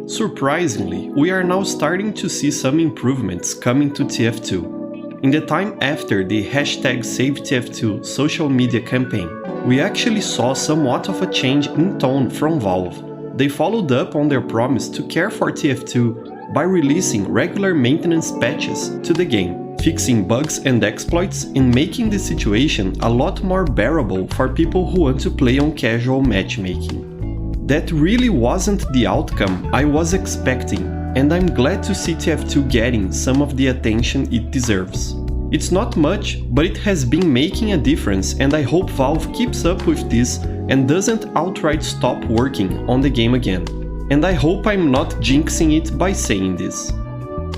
Surprisingly, we are now starting to see some improvements coming to TF2. In the time after the #SaveTF2 social media campaign, we actually saw somewhat of a change in tone from Valve. They followed up on their promise to care for TF2 by releasing regular maintenance patches to the game, fixing bugs and exploits and making the situation a lot more bearable for people who want to play on casual matchmaking. That really wasn't the outcome I was expecting, and I'm glad to see TF2 getting some of the attention it deserves. It's not much, but it has been making a difference, and I hope Valve keeps up with this and doesn't outright stop working on the game again. And I hope I'm not jinxing it by saying this.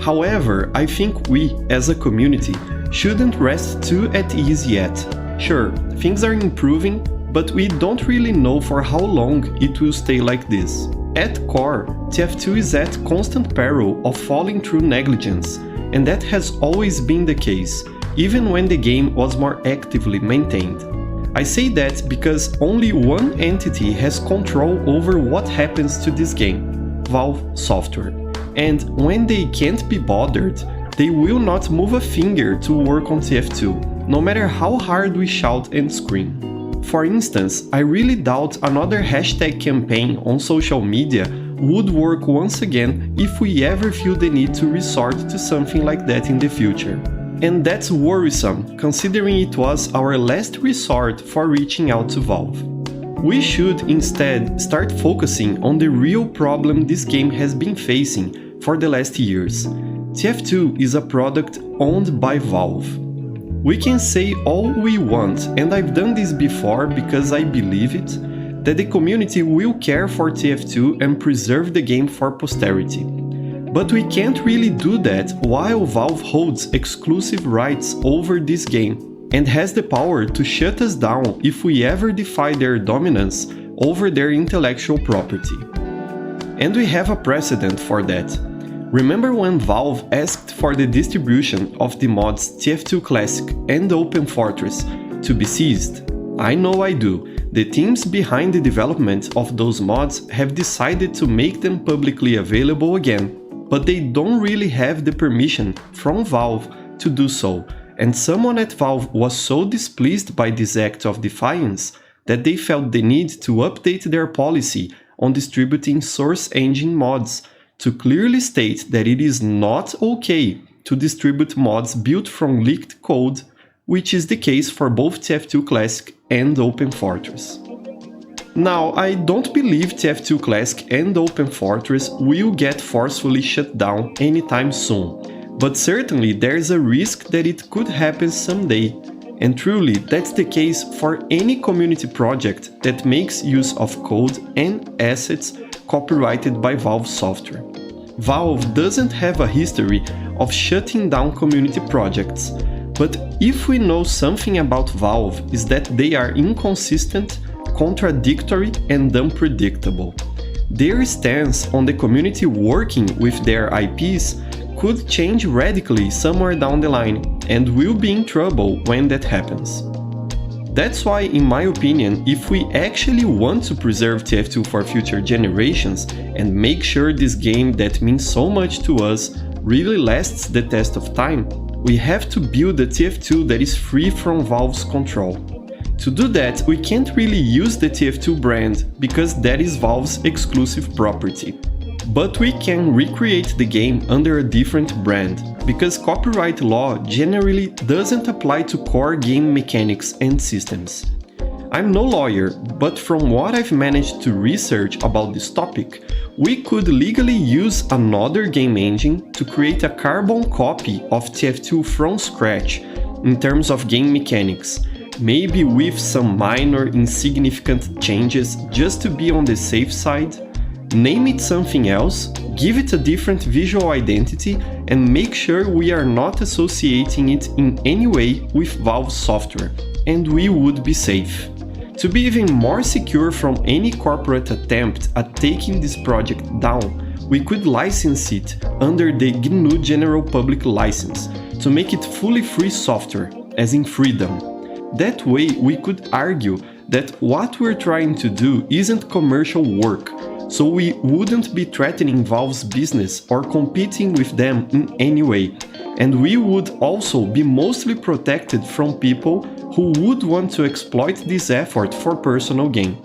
However, I think we, as a community, shouldn't rest too at ease yet. Sure, things are improving, but we don't really know for how long it will stay like this. At core, TF2 is at constant peril of falling through negligence, and that has always been the case, even when the game was more actively maintained. I say that because only one entity has control over what happens to this game, Valve Software. And when they can't be bothered, they will not move a finger to work on TF2, no matter how hard we shout and scream. For instance, I really doubt another hashtag campaign on social media would work once again if we ever feel the need to resort to something like that in the future. And that's worrisome, considering it was our last resort for reaching out to Valve. We should instead start focusing on the real problem this game has been facing for the last years. TF2 is a product owned by Valve. We can say all we want, and I've done this before because I believe it, that the community will care for TF2 and preserve the game for posterity. But we can't really do that while Valve holds exclusive rights over this game and has the power to shut us down if we ever defy their dominance over their intellectual property. And we have a precedent for that. Remember when Valve asked for the distribution of the mods TF2 Classic and Open Fortress to be seized? I know I do. The teams behind the development of those mods have decided to make them publicly available again, but they don't really have the permission from Valve to do so, and someone at Valve was so displeased by this act of defiance that they felt the need to update their policy on distributing source engine mods to clearly state that it is not okay to distribute mods built from leaked code, which is the case for both TF2 Classic and Open Fortress. Now, I don't believe TF2 Classic and Open Fortress will get forcefully shut down anytime soon, but certainly there's a risk that it could happen someday, and truly that's the case for any community project that makes use of code and assets copyrighted by Valve Software. Valve doesn't have a history of shutting down community projects, but if we know something about Valve is that they are inconsistent, contradictory and unpredictable. Their stance on the community working with their IPs could change radically somewhere down the line, and we'll be in trouble when that happens. That's why, in my opinion, if we actually want to preserve TF2 for future generations and make sure this game that means so much to us really lasts the test of time, we have to build a TF2 that is free from Valve's control. To do that, we can't really use the TF2 brand, because that is Valve's exclusive property. But we can recreate the game under a different brand, because copyright law generally doesn't apply to core game mechanics and systems. I'm no lawyer, but from what I've managed to research about this topic, we could legally use another game engine to create a carbon copy of TF2 from scratch in terms of game mechanics, maybe with some minor insignificant changes just to be on the safe side. Name it something else, give it a different visual identity, and make sure we are not associating it in any way with Valve Software, and we would be safe. To be even more secure from any corporate attempt at taking this project down, we could license it under the GNU General Public License to make it fully free software, as in freedom. That way we could argue that what we're trying to do isn't commercial work, so we wouldn't be threatening Valve's business or competing with them in any way, and we would also be mostly protected from people who would want to exploit this effort for personal gain.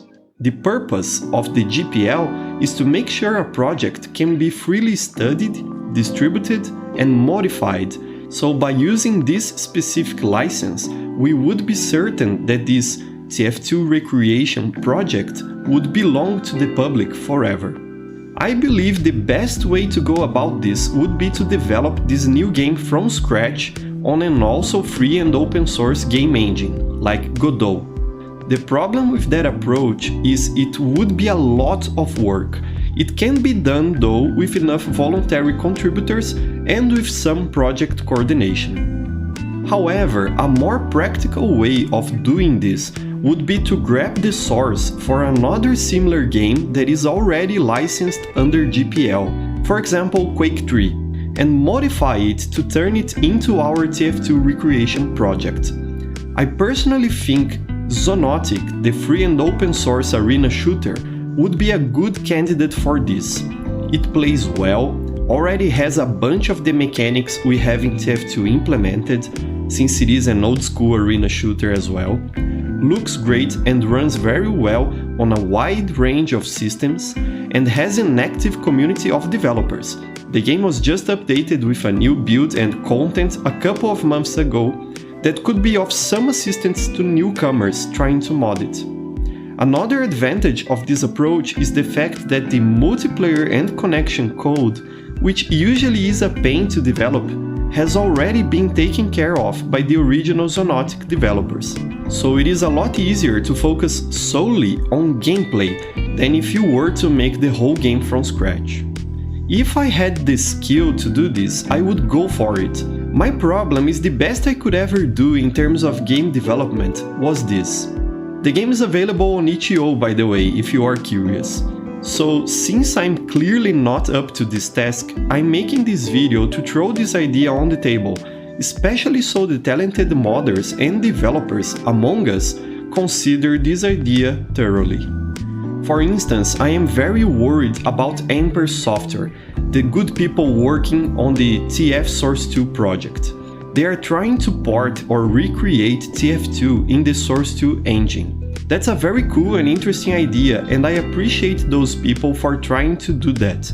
The purpose of the GPL is to make sure a project can be freely studied, distributed, and modified, so by using this specific license, we would be certain that this TF2 recreation project would belong to the public forever. I believe the best way to go about this would be to develop this new game from scratch on an also free and open source game engine, like Godot. The problem with that approach is it would be a lot of work. It can be done though with enough voluntary contributors and with some project coordination. However, a more practical way of doing this would be to grab the source for another similar game that is already licensed under GPL, for example Quake 3, and modify it to turn it into our TF2 recreation project. I personally think Zonotic, the free and open source arena shooter, would be a good candidate for this. It plays well, already has a bunch of the mechanics we have in TF2 implemented, since it is an old school arena shooter as well, looks great and runs very well on a wide range of systems, and has an active community of developers. The game was just updated with a new build and content a couple of months ago that could be of some assistance to newcomers trying to mod it. Another advantage of this approach is the fact that the multiplayer and connection code, which usually is a pain to develop, has already been taken care of by the original Zonotic developers. So it is a lot easier to focus solely on gameplay than if you were to make the whole game from scratch. If I had the skill to do this, I would go for it. My problem is the best I could ever do in terms of game development was this. The game is available on itch.io, by the way, if you are curious. So, since I'm clearly not up to this task, I'm making this video to throw this idea on the table, especially so the talented modders and developers among us consider this idea thoroughly. For instance, I am very worried about Amper Software, the good people working on the TF Source 2 project. They are trying to port or recreate TF2 in the Source 2 engine. That's a very cool and interesting idea, and I appreciate those people for trying to do that.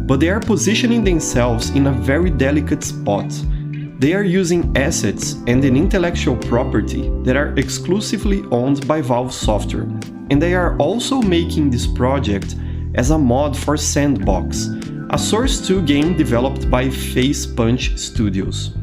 But they are positioning themselves in a very delicate spot. They are using assets and an intellectual property that are exclusively owned by Valve Software, and they are also making this project as a mod for Sandbox, a Source 2 game developed by Face Punch Studios.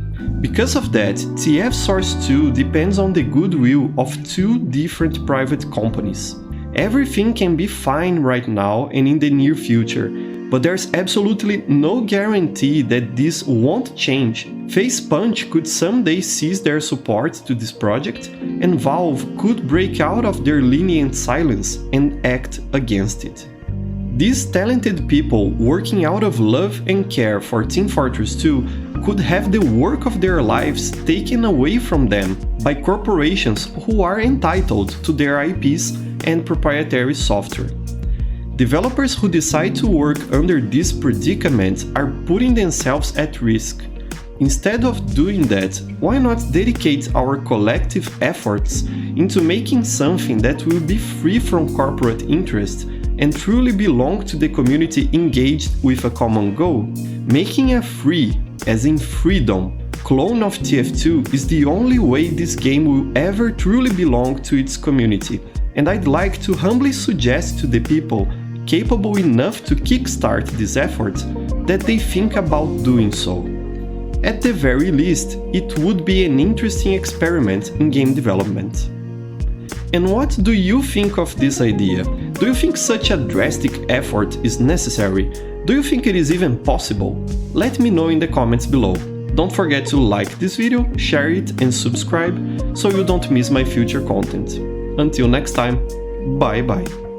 Because of that, TF Source 2 depends on the goodwill of two different private companies. Everything can be fine right now and in the near future, but there's absolutely no guarantee that this won't change. Face Punch could someday cease their support to this project, and Valve could break out of their lenient silence and act against it. These talented people working out of love and care for Team Fortress 2 could have the work of their lives taken away from them by corporations who are entitled to their IPs and proprietary software. Developers who decide to work under this predicament are putting themselves at risk. Instead of doing that, why not dedicate our collective efforts into making something that will be free from corporate interest and truly belong to the community engaged with a common goal? Making a free, as in freedom, clone of TF2 is the only way this game will ever truly belong to its community, and I'd like to humbly suggest to the people capable enough to kickstart this effort that they think about doing so. At the very least, it would be an interesting experiment in game development. And what do you think of this idea? Do you think such a drastic effort is necessary? Do you think it is even possible? Let me know in the comments below. Don't forget to like this video, share it and subscribe so you don't miss my future content. Until next time, bye bye.